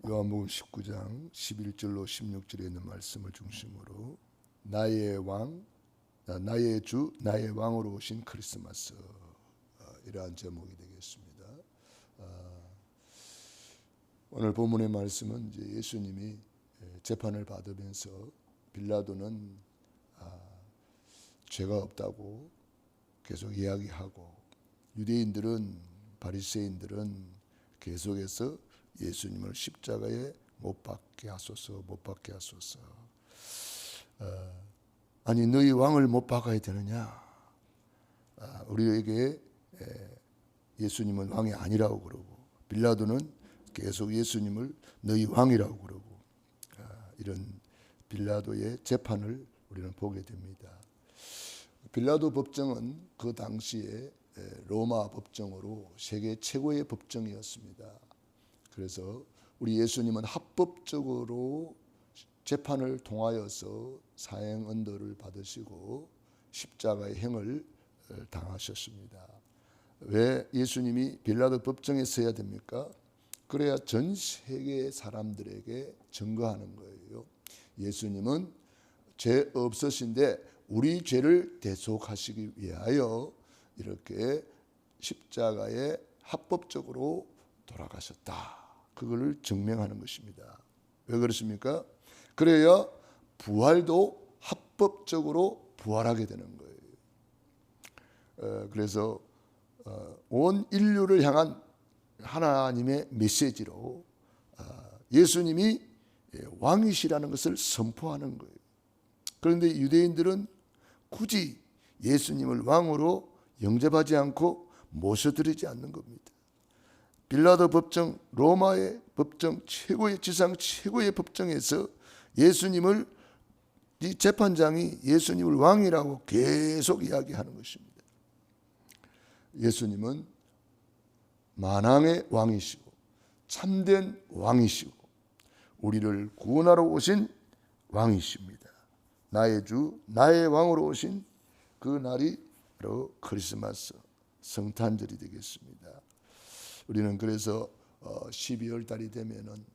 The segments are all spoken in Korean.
요한복음 19장 11절로 16절에 있는 말씀을 중심으로 나의 왕, 나의 주, 나의 왕으로 오신 크리스마스, 이러한 제목이 되겠습니다. 오늘 본문의 말씀은 이제 예수님이 재판을 받으면서 빌라도는 죄가 없다고 계속 이야기하고, 유대인들은, 바리새인들은 계속해서 예수님을 십자가에 못 박게 하소서, 못 박게 하소서. 아니 너희 왕을 못 박아야 되느냐? 우리에게 예수님은 왕이 아니라고 그러고, 빌라도는 계속 예수님을 너희 왕이라고 그러고, 이런 빌라도의 재판을 우리는 보게 됩니다. 빌라도 법정은 그 당시에 로마 법정으로 세계 최고의 법정이었습니다. 그래서 우리 예수님은 합법적으로 재판을 통하여서 사형 언도를 받으시고 십자가의 형을 당하셨습니다. 왜 예수님이 빌라도 법정에 서야 됩니까? 그래야 전 세계 사람들에게 증거하는 거예요. 예수님은 죄 없으신데 우리 죄를 대속하시기 위하여 이렇게 십자가에 합법적으로 돌아가셨다. 그걸 증명하는 것입니다. 왜 그렇습니까? 그래야 부활도 합법적으로 부활하게 되는 거예요. 그래서 온 인류를 향한 하나님의 메시지로 예수님이 왕이시라는 것을 선포하는 거예요. 그런데 유대인들은 굳이 예수님을 왕으로 영접하지 않고 모셔드리지 않는 겁니다. 빌라도 법정, 로마의 법정, 최고의 지상 최고의 법정에서 예수님을, 이 재판장이 예수님을 왕이라고 계속 이야기하는 것입니다. 예수님은 만왕의 왕이시고 참된 왕이시고 우리를 구원하러 오신 왕이십니다. 나의 주, 나의 왕으로 오신 그 날이 바로 크리스마스 성탄절이 되겠습니다. 우리는 그래서 12월 달이 되면은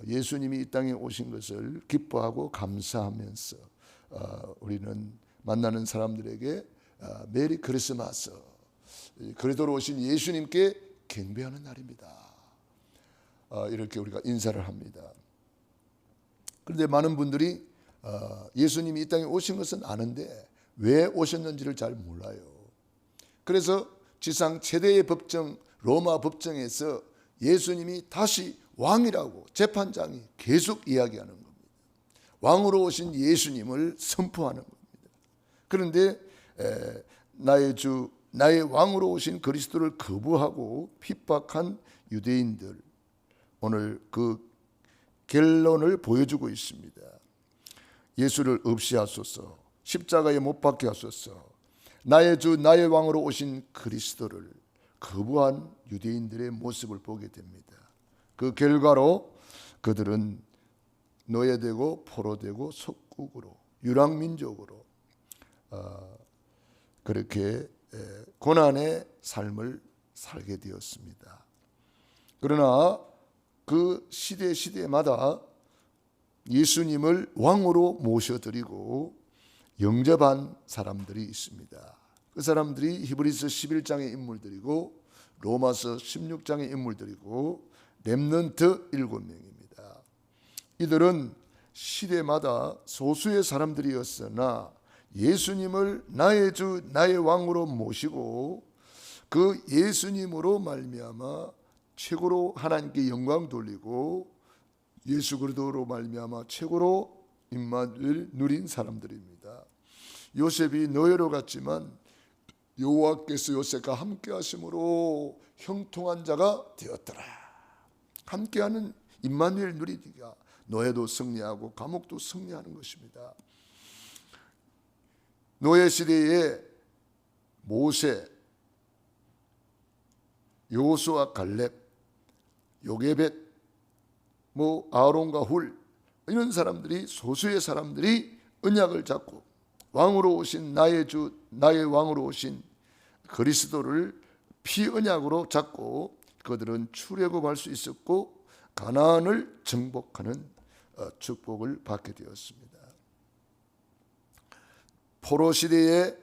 예수님이 이 땅에 오신 것을 기뻐하고 감사하면서 우리는 만나는 사람들에게 메리 크리스마스, 그리스도로 오신 예수님께 경배하는 날입니다. 이렇게 우리가 인사를 합니다. 그런데 많은 분들이 예수님이 이 땅에 오신 것은 아는데 왜 오셨는지를 잘 몰라요. 그래서 지상 최대의 법정, 로마 법정에서 예수님이 다시 왕이라고 재판장이 계속 이야기하는 겁니다. 왕으로 오신 예수님을 선포하는 겁니다. 그런데 나의 주, 나의 왕으로 오신 그리스도를 거부하고 핍박한 유대인들, 오늘 그 결론을 보여주고 있습니다. 예수를 없이 하소서, 십자가에 못 박게 하소서, 나의 주, 나의 왕으로 오신 그리스도를 거부한 유대인들의 모습을 보게 됩니다. 그 결과로 그들은 노예되고 포로되고 속국으로, 유랑민족으로 그렇게 고난의 삶을 살게 되었습니다. 그러나 그 시대마다 예수님을 왕으로 모셔드리고 영접한 사람들이 있습니다. 그 사람들이 히브리서 11장의 인물들이고 로마서 16장의 인물들이고 렘넌트 7명입니다. 이들은 시대마다 소수의 사람들이었으나 예수님을 나의 주, 나의 왕으로 모시고 그 예수님으로 말미암아 최고로 하나님께 영광 돌리고 예수 그리스도로 말미암아 최고로 임마누엘 누린 사람들입니다. 요셉이 노예로 갔지만 여호와께서 요셉과 함께 하심으로 형통한 자가 되었더라. 함께하는 임마누엘 누리기가 노예도 승리하고 감옥도 승리하는 것입니다. 노예 시대에 모세, 여호수아, 갈렙, 요게벳, 아론과 훌, 이런 사람들이, 소수의 사람들이 언약을 잡고 왕으로 오신 나의 주, 나의 왕으로 오신 그리스도를 피 언약으로 잡고 그들은 출애굽할 수 있었고 가나안을 정복하는 축복을 받게 되었습니다. 포로 시대에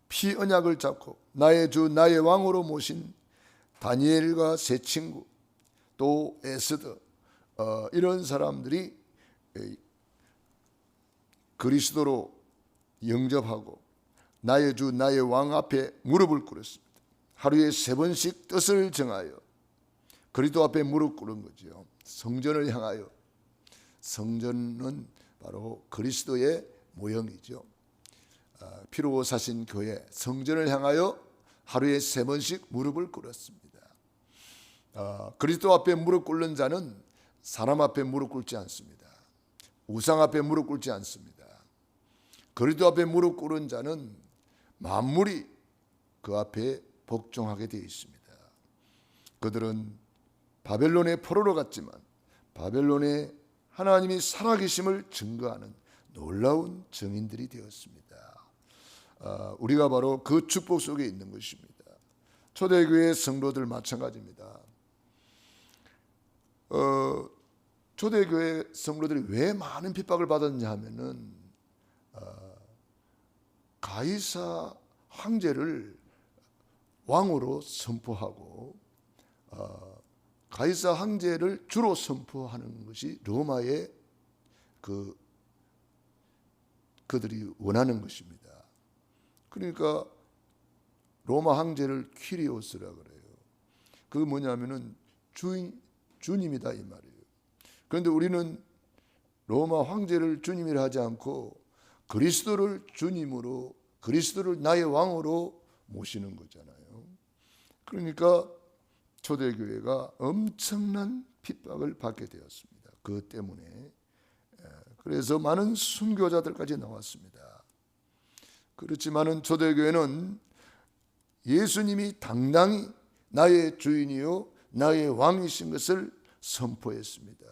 피 언약을 잡고 나의 주 나의 왕으로 모신 다니엘과 세 친구 또 에스더 이런 사람들이 그리스도로 영접하고 나의 주 나의 왕 앞에 무릎을 꿇었습니다. 하루에 3번씩 뜻을 정하여 그리스도 앞에 무릎 꿇은 거죠. 성전을 향하여. 성전은 바로 그리스도의 모형이죠. 피로 사신 교회 성전을 향하여 하루에 3번씩 무릎을 꿇었습니다. 그리스도 앞에 무릎 꿇는 자는 사람 앞에 무릎 꿇지 않습니다. 우상 앞에 무릎 꿇지 않습니다. 그리스도 앞에 무릎 꿇은 자는 만물이 그 앞에 복종하게 되어 있습니다. 그들은 바벨론의 포로로 갔지만 바벨론의 하나님이 살아계심을 증거하는 놀라운 증인들이 되었습니다. 우리가 바로 그 축복 속에 있는 것입니다. 초대교회 성도들 마찬가지입니다. 초대교회 성도들이 왜 많은 핍박을 받았냐 하면은 가이사 황제를 왕으로 선포하고 가이사 황제를 주로 선포하는 것이 로마의 그들이 원하는 것입니다. 그러니까 로마 황제를 퀴리오스라 그래요. 그 뭐냐면은 주님이다 이 말이에요. 그런데 우리는 로마 황제를 주님이라 하지 않고 그리스도를 주님으로, 그리스도를 나의 왕으로 모시는 거잖아요. 그러니까 초대교회가 엄청난 핍박을 받게 되었습니다. 그것 때문에. 그래서 많은 순교자들까지 나왔습니다. 그렇지만은 초대교회는 예수님이 당당히 나의 주인이요 나의 왕이신 것을 선포했습니다.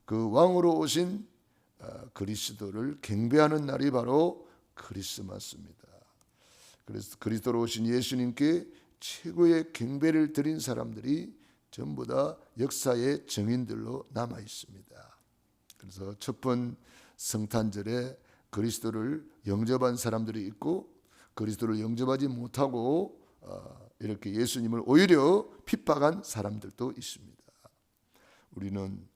그 왕으로 오신 그리스도를 경배하는 날이 바로 크리스마스입니다. 그래서 그리스도로 오신 예수님께 최고의 경배를 드린 사람들이 전부 다 역사의 증인들로 남아 있습니다. 그래서 첫번 성탄절에 그리스도를 영접한 사람들이 있고 그리스도를 영접하지 못하고 이렇게 예수님을 오히려 핍박한 사람들도 있습니다. 우리는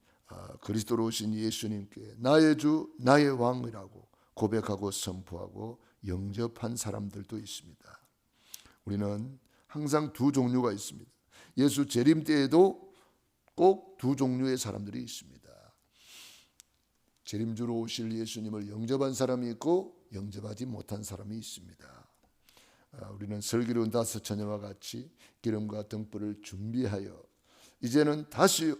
그리스도로 오신 예수님께 나의 주 나의 왕이라고 고백하고 선포하고 영접한 사람들도 있습니다. 우리는 항상 두 종류가 있습니다. 예수 재림 때에도 꼭 두 종류의 사람들이 있습니다. 재림주로 오실 예수님을 영접한 사람이 있고 영접하지 못한 사람이 있습니다. 우리는 슬기로운 5 처녀와 같이 기름과 등불을 준비하여 이제는 다시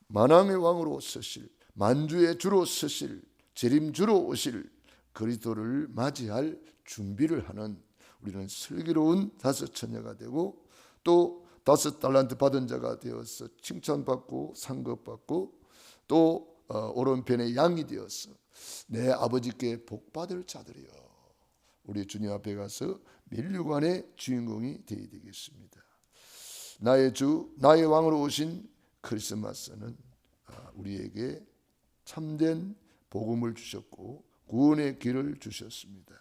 만왕의 왕으로 서실, 만주의 주로 서실, 재림주로 오실 그리스도를 맞이할 준비를 하는 우리는 슬기로운 5 처녀가 되고 또 5 달란트 받은 자가 되어서 칭찬받고 상급받고 또 오른편의 양이 되어서 내 아버지께 복받을 자들이여 우리 주님 앞에 가서 면류관의 주인공이 되어야 되겠습니다. 나의 주 나의 왕으로 오신 크리스마스는 우리에게 참된 복음을 주셨고 구원의 길을 주셨습니다.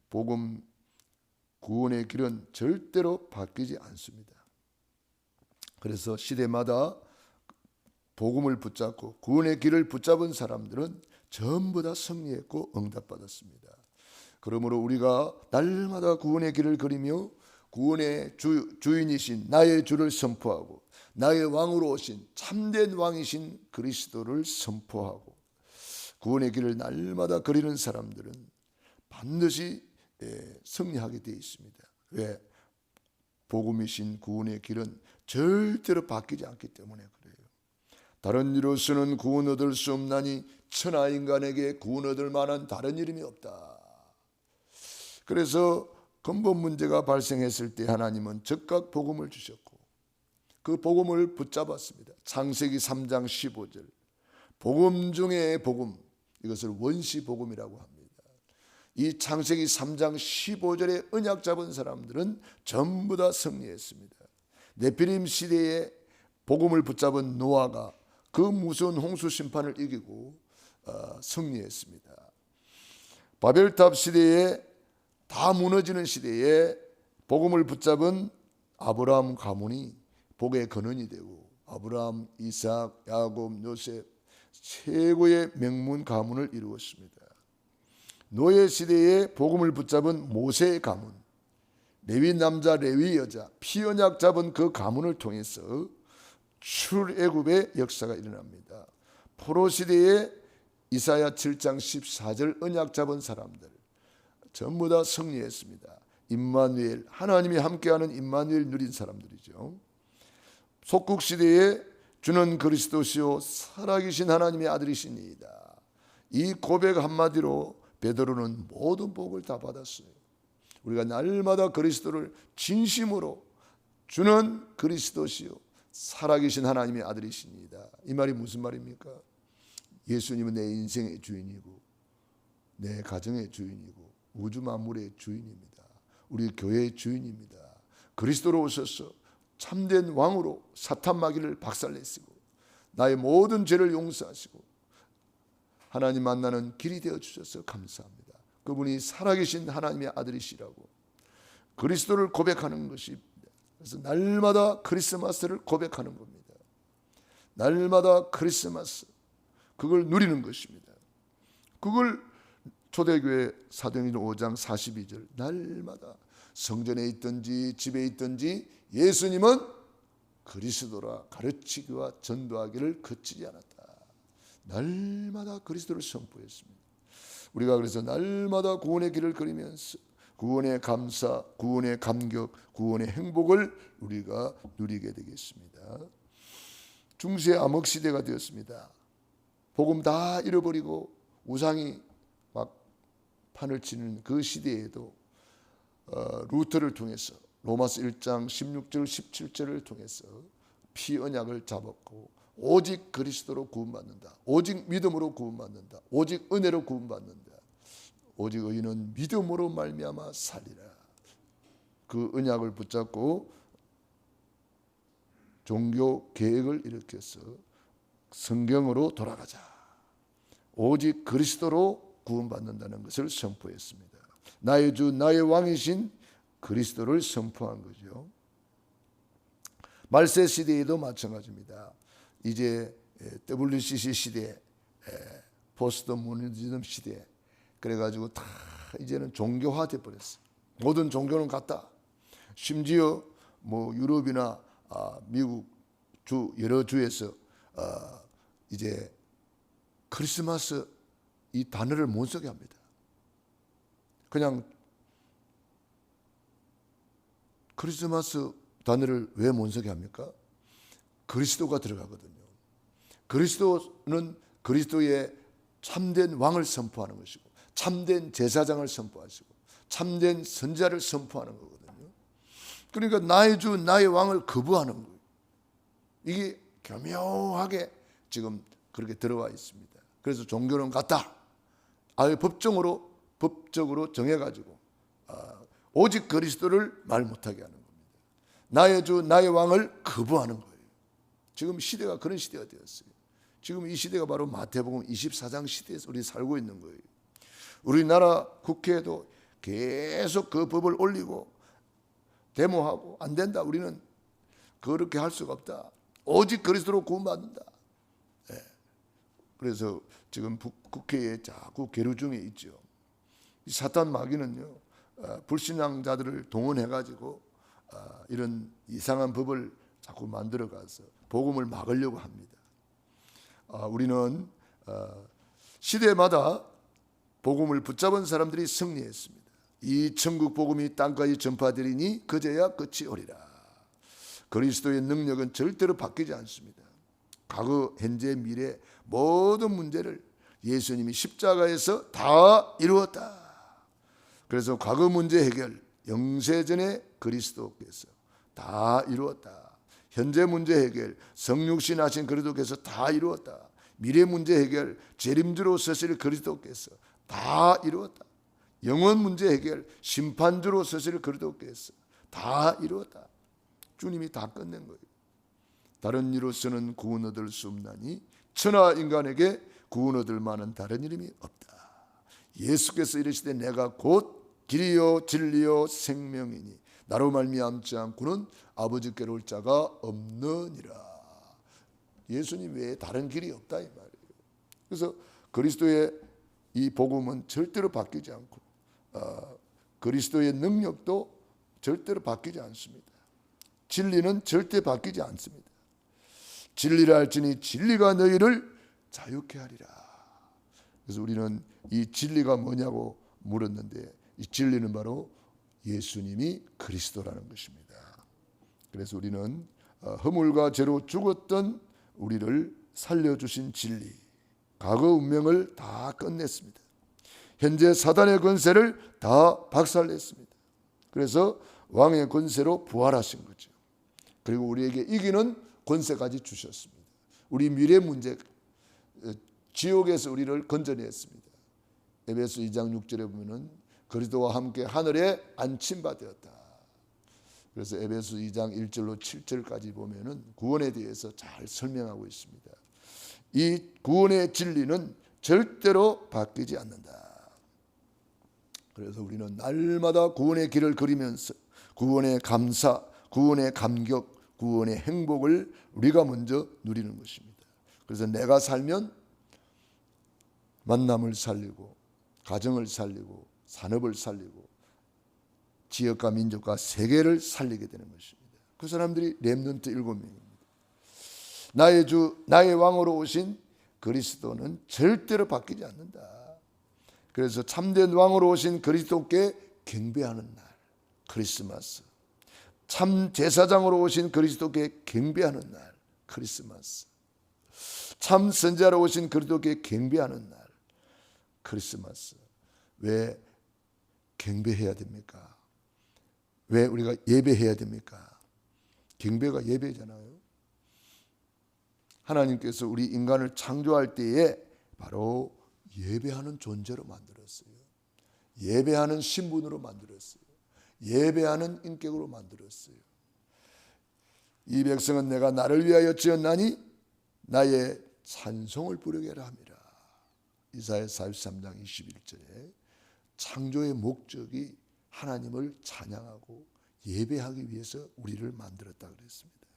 복음 구원의 길은 절대로 바뀌지 않습니다. 그래서 시대마다 복음을 붙잡고 구원의 길을 붙잡은 사람들은 전부 다 승리했고 응답받았습니다. 그러므로 우리가 날마다 구원의 길을 걸으며 구원의 주인이신 나의 주를 선포하고 나의 왕으로 오신 참된 왕이신 그리스도를 선포하고 구원의 길을 날마다 걸으는 사람들은 반드시 승리하게 되어 있습니다. 왜? 복음이신 구원의 길은 절대로 바뀌지 않기 때문에 그래요. 다른 이로서는 구원 얻을 수 없나니 천하 인간에게 구원 얻을 만한 다른 이름이 없다. 그래서 근본 문제가 발생했을 때 하나님은 즉각 복음을 주셨고 그 복음을 붙잡았습니다. 창세기 3장 15절 복음 중에 복음, 이것을 원시 복음이라고 합니다. 이 창세기 3장 15절에 언약 잡은 사람들은 전부 다 승리했습니다. 네피림 시대에 복음을 붙잡은 노아가 그 무서운 홍수 심판을 이기고 승리했습니다. 바벨탑 시대에 다 무너지는 시대에 복음을 붙잡은 아브라함 가문이 복의 근원이 되고 아브라함, 이삭, 야곱, 요셉 최고의 명문 가문을 이루었습니다. 노예 시대에 복음을 붙잡은 모세의 가문, 레위 남자, 레위 여자, 피언약 잡은 그 가문을 통해서 출애굽의 역사가 일어납니다. 포로 시대에 이사야 7장 14절 언약 잡은 사람들 전부 다 승리했습니다. 임마누엘, 하나님이 함께하는 임마누엘 누린 사람들이죠. 속국 시대에 주는 그리스도시요 살아계신 하나님의 아들이시니이다. 이 고백 한마디로 베드로는 모든 복을 다 받았어요. 우리가 날마다 그리스도를 진심으로 주는 그리스도시요 살아계신 하나님의 아들이시니이다. 이 말이 무슨 말입니까? 예수님은 내 인생의 주인이고 내 가정의 주인이고 우주 만물의 주인입니다. 우리 교회의 주인입니다. 그리스도로 오셔서 참된 왕으로 사탄 마귀를 박살내시고 나의 모든 죄를 용서하시고 하나님 만나는 길이 되어주셔서 감사합니다. 그분이 살아계신 하나님의 아들이시라고 그리스도를 고백하는 것입니다. 그래서 날마다 크리스마스를 고백하는 겁니다. 날마다 크리스마스 그걸 누리는 것입니다. 그걸 초대교회 사도행전 5장 42절 날마다 성전에 있든지 집에 있든지 예수님은 그리스도라 가르치기와 전도하기를 그치지 않았다. 날마다 그리스도를 선포했습니다. 우리가 그래서 날마다 구원의 길을 걸으면서 구원의 감사, 구원의 감격, 구원의 행복을 우리가 누리게 되겠습니다. 중세 암흑 시대가 되었습니다. 복음 다 잃어버리고 우상이 막 판을 치는 그 시대에도 루터를 통해서 로마서 1장 16절 17절을 통해서 피 언약을 잡았고 오직 그리스도로 구원받는다. 오직 믿음으로 구원받는다. 오직 은혜로 구원받는다. 오직 의인은 믿음으로 말미암아 살리라. 그 언약을 붙잡고 종교 계획을 일으켜서 성경으로 돌아가자. 오직 그리스도로 구원받는다는 것을 선포했습니다. 나의 주 나의 왕이신 그리스도를 선포한 거죠. 말세 시대에도 마찬가지입니다. 이제 WCC 시대, 포스트 모더니즘 시대 그래가지고 다 이제는 종교화돼 버렸어요. 모든 종교는 같다. 심지어 뭐 유럽이나 미국 주 여러 주에서 이제 크리스마스 이 단어를 못 쓰게 합니다. 그냥 크리스마스 단어를 왜 못 쓰게 합니까? 그리스도가 들어가거든요. 그리스도는 그리스도의 참된 왕을 선포하는 것이고 참된 제사장을 선포하시고 참된 선자를 선포하는 거거든요. 그러니까 나의 주 나의 왕을 거부하는 거예요. 이게 교묘하게 지금 그렇게 들어와 있습니다. 그래서 종교는 같다. 아예 법적으로 정해가지고 오직 그리스도를 말 못하게 하는 겁니다. 나의 주 나의 왕을 거부하는 거예요. 지금 시대가 그런 시대가 되었어요. 지금 이 시대가 바로 마태복음 24장 시대에서 우리 살고 있는 거예요. 우리나라 국회에도 계속 그 법을 올리고 데모하고 안 된다. 우리는 그렇게 할 수가 없다. 오직 그리스도로 구원받는다. 네. 그래서 지금 국회에 자꾸 계류 중에 있죠. 이 사탄 마귀는요. 불신앙자들을 동원해가지고 이런 이상한 법을 자꾸 만들어가서 복음을 막으려고 합니다. 우리는 시대마다 복음을 붙잡은 사람들이 승리했습니다. 이 천국 복음이 땅까지 전파되리니 그제야 끝이 오리라. 그리스도의 능력은 절대로 바뀌지 않습니다. 과거, 현재, 미래 모든 문제를 예수님이 십자가에서 다 이루었다. 그래서 과거 문제 해결 영세전에 그리스도께서 다 이루었다. 현재 문제 해결 성육신 하신 그리스도께서 다 이루었다. 미래 문제 해결 재림주로 서실 그리스도께서 다 이루었다. 영원 문제 해결 심판주로 서실 그리스도께서 다 이루었다. 주님이 다 끝낸 거예요. 다른 이로서는 구원 얻을 수 없나니 천하 인간에게 구원 얻을 만한 다른 이름이 없다. 예수께서 이르시되 내가 곧 길이요 진리요 생명이니 나로 말미암지 않고는 아버지께로 올 자가 없느니라. 예수님 외에 다른 길이 없다 이 말이에요. 그래서 그리스도의 이 복음은 절대로 바뀌지 않고 그리스도의 능력도 절대로 바뀌지 않습니다. 진리는 절대 바뀌지 않습니다. 진리라 할지니 진리가 너희를 자유케 하리라. 그래서 우리는 이 진리가 뭐냐고 물었는데 이 진리는 바로 예수님이 그리스도라는 것입니다. 그래서 우리는 허물과 죄로 죽었던 우리를 살려주신 진리, 과거 운명을 다 끝냈습니다. 현재 사단의 권세를 다 박살냈습니다. 그래서 왕의 권세로 부활하신 거죠. 그리고 우리에게 이기는 권세까지 주셨습니다. 우리 미래 문제, 지옥에서 우리를 건져냈습니다. 에베소 2장 6절에 보면은 그리스도와 함께 하늘에 안침받았다. 그래서 에베소 2장 1절로 7절까지 보면은 구원에 대해서 잘 설명하고 있습니다. 이 구원의 진리는 절대로 바뀌지 않는다. 그래서 우리는 날마다 구원의 길을 그리면서 구원의 감사, 구원의 감격, 구원의 행복을 우리가 먼저 누리는 것입니다. 그래서 내가 살면 만남을 살리고 가정을 살리고 산업을 살리고 지역과 민족과 세계를 살리게 되는 것입니다. 그 사람들이 렘넌트 7명입니다. 나의 주 나의 왕으로 오신 그리스도는 절대로 바뀌지 않는다. 그래서 참된 왕으로 오신 그리스도께 경배하는 날 크리스마스, 참 제사장으로 오신 그리스도께 경배하는 날 크리스마스, 참 선지자로 오신 그리스도께 경배하는 날 크리스마스. 왜 경배해야 됩니까? 왜 우리가 예배해야 됩니까? 경배가 예배잖아요. 하나님께서 우리 인간을 창조할 때에 바로 예배하는 존재로 만들었어요. 예배하는 신분으로 만들었어요. 예배하는 인격으로 만들었어요. 이 백성은 내가 나를 위하여 지었나니 나의 찬송을 부르게 하라 함이라. 이사야 43장 21절에 창조의 목적이 하나님을 찬양하고 예배하기 위해서 우리를 만들었다 그랬습니다.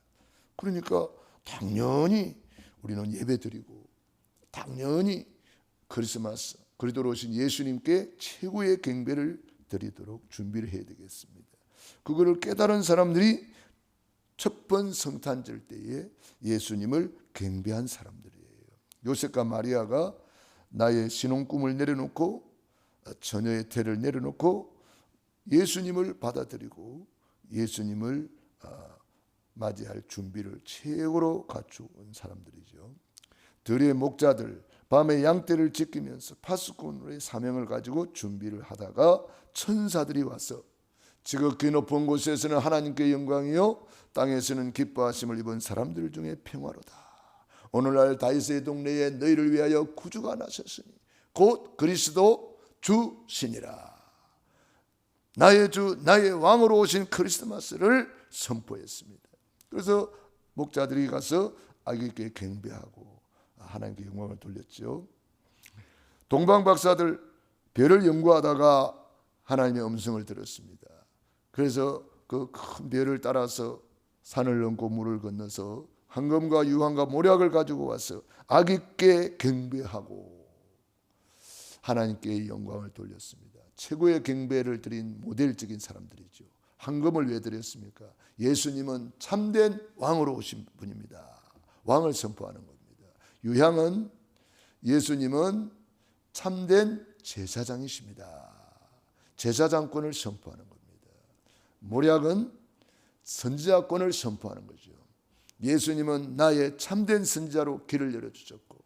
그러니까 당연히 우리는 예배드리고 당연히 크리스마스 그리스도로 오신 예수님께 최고의 경배를 드리도록 준비를 해야 되겠습니다. 그거를 깨달은 사람들이 첫 번 성탄절 때에 예수님을 경배한 사람들이에요. 요셉과 마리아가 나의 신혼꿈을 내려놓고 처녀의 태를 내려놓고 예수님을 받아들이고 예수님을 맞이할 준비를 최고로 갖춘 사람들이죠. 들의 목자들 밤에 양떼를 지키면서 파수꾼의 사명을 가지고 준비를 하다가 천사들이 와서 지극히 높은 곳에서는 하나님께 영광이요 땅에서는 기뻐하심을 입은 사람들 중에 평화로다. 오늘날 다윗의 동네에 너희를 위하여 구주가 나셨으니 곧 그리스도 주시니라. 나의 주 나의 왕으로 오신 크리스마스를 선포했습니다. 그래서 목자들이 가서 아기께 경배하고 하나님께 영광을 돌렸죠. 동방 박사들 별을 연구하다가 하나님의 음성을 들었습니다. 그래서 그 큰 별을 따라서 산을 넘고 물을 건너서 황금과 유황과 모략을 가지고 와서 아기께 경배하고 하나님께 영광을 돌렸습니다. 최고의 경배를 드린 모델적인 사람들이죠. 황금을 왜 드렸습니까? 예수님은 참된 왕으로 오신 분입니다. 왕을 선포하는 겁니다. 유향은 예수님은 참된 제사장이십니다. 제사장권을 선포하는 겁니다. 모략은 선지자권을 선포하는 거죠. 예수님은 나의 참된 선지자로 길을 열어주셨고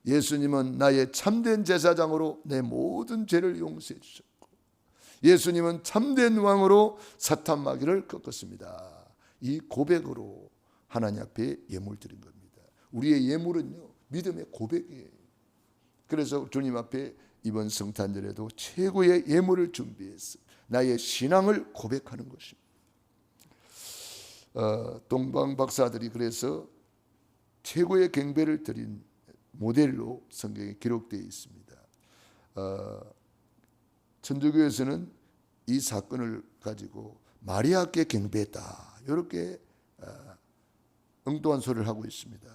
예수님은 나의 참된 제사장으로 내 모든 죄를 용서해 주셨고 예수님은 참된 왕으로 사탄 마귀를 꺾었습니다. 이 고백으로 하나님 앞에 예물 드린 겁니다. 우리의 예물은요 믿음의 고백이에요. 그래서 주님 앞에 이번 성탄절에도 최고의 예물을 준비해서 나의 신앙을 고백하는 것입니다. 동방 박사들이 그래서 최고의 경배를 드린 모델로 성경에 기록되어 있습니다. 천주교에서는 이 사건을 가지고 마리아께 경배했다, 이렇게 엉뚱한 소리를 하고 있습니다.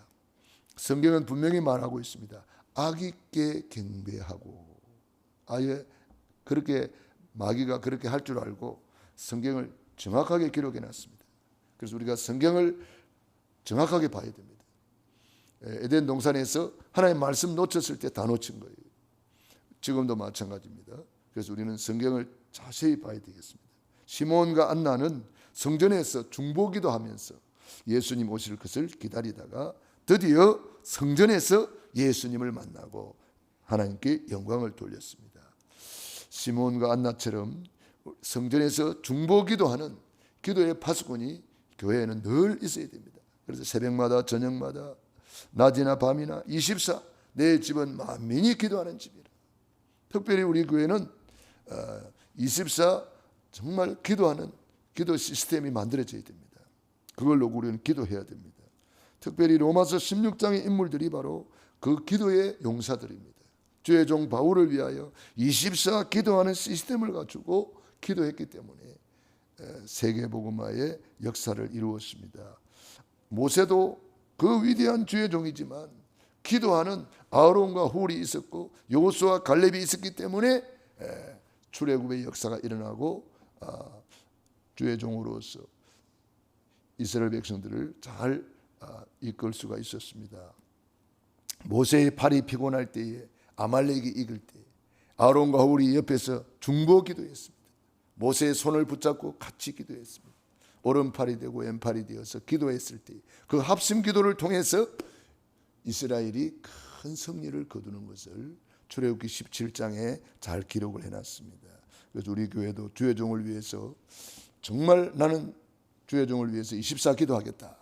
성경은 분명히 말하고 있습니다. 아기께 경배하고, 아예 그렇게 마귀가 그렇게 할 줄 알고 성경을 정확하게 기록해 놨습니다. 그래서 우리가 성경을 정확하게 봐야 됩니다. 에덴 동산에서 하나님 말씀 놓쳤을 때 다 놓친 거예요. 지금도 마찬가지입니다. 그래서 우리는 성경을 자세히 봐야 되겠습니다. 시몬과 안나는 성전에서 중보기도 하면서 예수님 오실 것을 기다리다가 드디어 성전에서 예수님을 만나고 하나님께 영광을 돌렸습니다. 시몬과 안나처럼 성전에서 중보기도하는 기도의 파수꾼이 교회에는 늘 있어야 됩니다. 그래서 새벽마다 저녁마다 낮이나 밤이나 24 내 집은 만민이 기도하는 집이라. 특별히 우리 교회는 24 정말 기도하는 기도 시스템이 만들어져야 됩니다. 그걸로 우리는 기도해야 됩니다. 특별히 로마서 16장의 인물들이 바로 그 기도의 용사들입니다. 주의 종 바울을 위하여 24 기도하는 시스템을 갖추고 기도했기 때문에 세계복음화의 역사를 이루었습니다. 모세도 그 위대한 주의 종이지만 기도하는 아론과 훌이 있었고 여호수아 갈렙이 있었기 때문에 출애굽의 역사가 일어나고 주의 종으로서 이스라엘 백성들을 잘 이끌 수가 있었습니다. 모세의 팔이 피곤할 때에 아말렉이 이길 때 아론과 훌이 옆에서 중보 기도했습니다. 모세의 손을 붙잡고 같이 기도했습니다. 오른팔이 되고 왼팔이 되어서 기도했을 때 그 합심 기도를 통해서 이스라엘이 큰 승리를 거두는 것을 출애굽기 17장에 잘 기록을 해놨습니다. 그래서 우리 교회도 주의 종을 위해서 정말 나는 주의 종을 위해서 24 기도하겠다,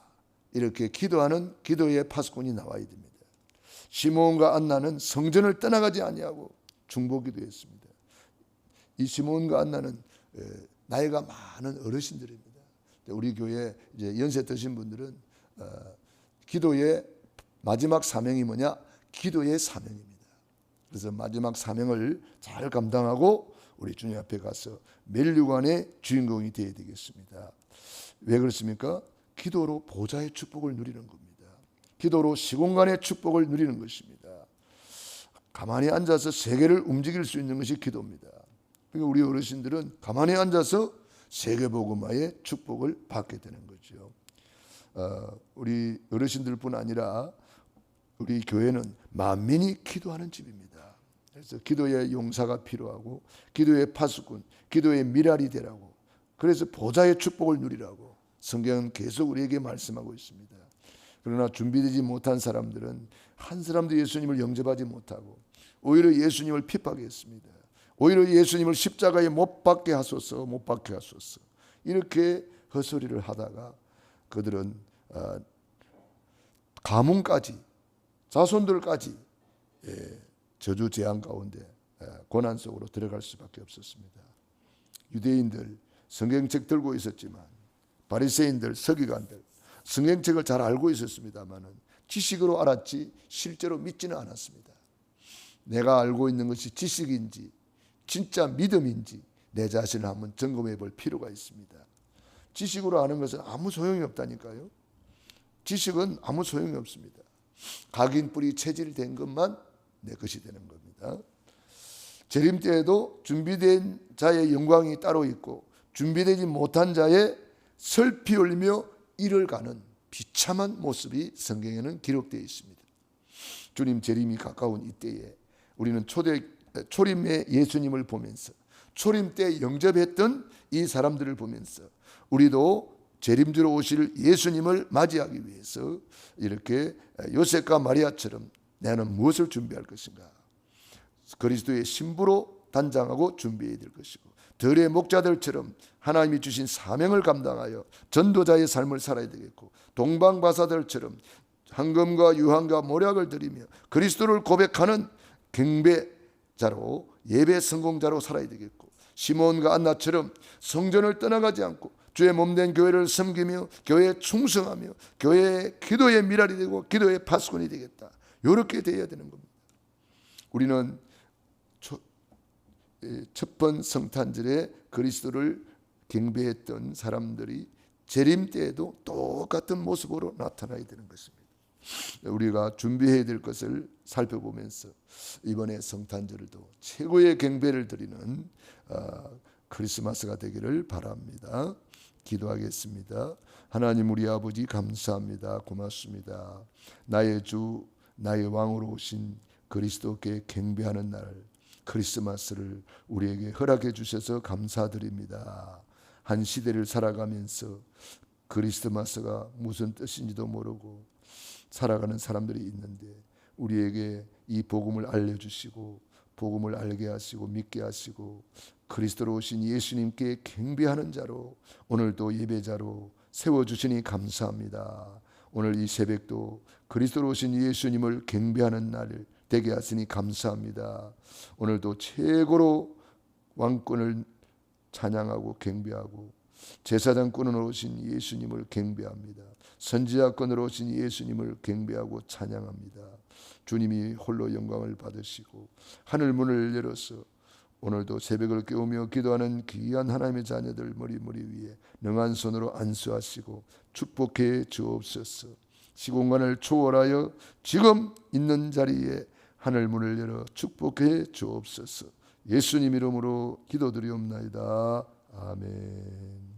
이렇게 기도하는 기도의 파수꾼이 나와야 됩니다. 시몬과 안나는 성전을 떠나가지 아니하고 중보기도했습니다. 이 시몬과 안나는 나이가 많은 어르신들입니다. 우리 교회 이제 연세 드신 분들은 기도의 마지막 사명이 뭐냐? 기도의 사명입니다. 그래서 마지막 사명을 잘 감당하고 우리 주님 앞에 가서 면류관의 주인공이 되어야 되겠습니다. 왜 그렇습니까? 기도로 보좌의 축복을 누리는 겁니다. 기도로 시공간의 축복을 누리는 것입니다. 가만히 앉아서 세계를 움직일 수 있는 것이 기도입니다. 그러니까 우리 어르신들은 가만히 앉아서 세계복음화의 축복을 받게 되는 거죠. 우리 어르신들뿐 아니라 우리 교회는 만민이 기도하는 집입니다. 그래서 기도의 용사가 필요하고 기도의 파수꾼, 기도의 미랄이 되라고, 그래서 보좌의 축복을 누리라고 성경은 계속 우리에게 말씀하고 있습니다. 그러나 준비되지 못한 사람들은 한 사람도 예수님을 영접하지 못하고 오히려 예수님을 핍박했습니다. 오히려 예수님을 십자가에 못 박게 하소서, 못 박게 하소서, 이렇게 헛소리를 하다가 그들은 가문까지, 자손들까지 저주 재앙 가운데 고난 속으로 들어갈 수밖에 없었습니다. 유대인들 성경책 들고 있었지만 바리새인들, 서기관들 성경책을 잘 알고 있었습니다마는 지식으로 알았지 실제로 믿지는 않았습니다. 내가 알고 있는 것이 지식인지 진짜 믿음인지 내 자신을 한번 점검해 볼 필요가 있습니다. 지식으로 아는 것은 아무 소용이 없다니까요. 지식은 아무 소용이 없습니다. 각인뿔이 체질된 것만 내 것이 되는 겁니다. 재림 때에도 준비된 자의 영광이 따로 있고 준비되지 못한 자의 슬피 울며 이를 가는 비참한 모습이 성경에는 기록되어 있습니다. 주님 재림이 가까운 이때에 우리는 초림의 예수님을 보면서 초림 때 영접했던 이 사람들을 보면서 우리도 재림주로 오실 예수님을 맞이하기 위해서 이렇게 요셉과 마리아처럼 나는 무엇을 준비할 것인가? 그리스도의 신부로 단장하고 준비해야 될 것이고 들의 목자들처럼 하나님이 주신 사명을 감당하여 전도자의 삶을 살아야 되겠고 동방바사들처럼 황금과 유황과 모략을 드리며 그리스도를 고백하는 경배자로 예배 성공자로 살아야 되겠고 시몬과 안나처럼 성전을 떠나가지 않고 주의 몸된 교회를 섬기며 교회에 충성하며 교회의 기도의 미랄이 되고 기도의 파수꾼이 되겠다. 이렇게 되어야 되는 겁니다. 우리는 첫번 성탄절에 그리스도를 경배했던 사람들이 재림 때에도 똑같은 모습으로 나타나야 되는 것입니다. 우리가 준비해야 될 것을 살펴보면서 이번에 성탄절도 최고의 경배를 드리는 크리스마스가 되기를 바랍니다. 기도하겠습니다. 하나님 우리 아버지 감사합니다. 고맙습니다. 나의 주 나의 왕으로 오신 그리스도께 경배하는 날 크리스마스를 우리에게 허락해 주셔서 감사드립니다. 한 시대를 살아가면서 크리스마스가 무슨 뜻인지도 모르고 살아가는 사람들이 있는데 우리에게 이 복음을 알려주시고 복음을 알게 하시고 믿게 하시고 그리스도로 오신 예수님께 경배하는 자로 오늘도 예배자로 세워주시니 감사합니다. 오늘 이 새벽도 그리스도로 오신 예수님을 경배하는 날 되게 하시니 감사합니다. 오늘도 최고로 왕권을 찬양하고 경배하고 제사장권으로 오신 예수님을 경배합니다. 선지자권으로 오신 예수님을 경배하고 찬양합니다. 주님이 홀로 영광을 받으시고 하늘 문을 열어서 오늘도 새벽을 깨우며 기도하는 귀한 하나님의 자녀들 머리 위에 능한 손으로 안수하시고 축복해 주옵소서. 시공간을 초월하여 지금 있는 자리에 하늘 문을 열어 축복해 주옵소서. 예수님 이름으로 기도드리옵나이다. 아멘.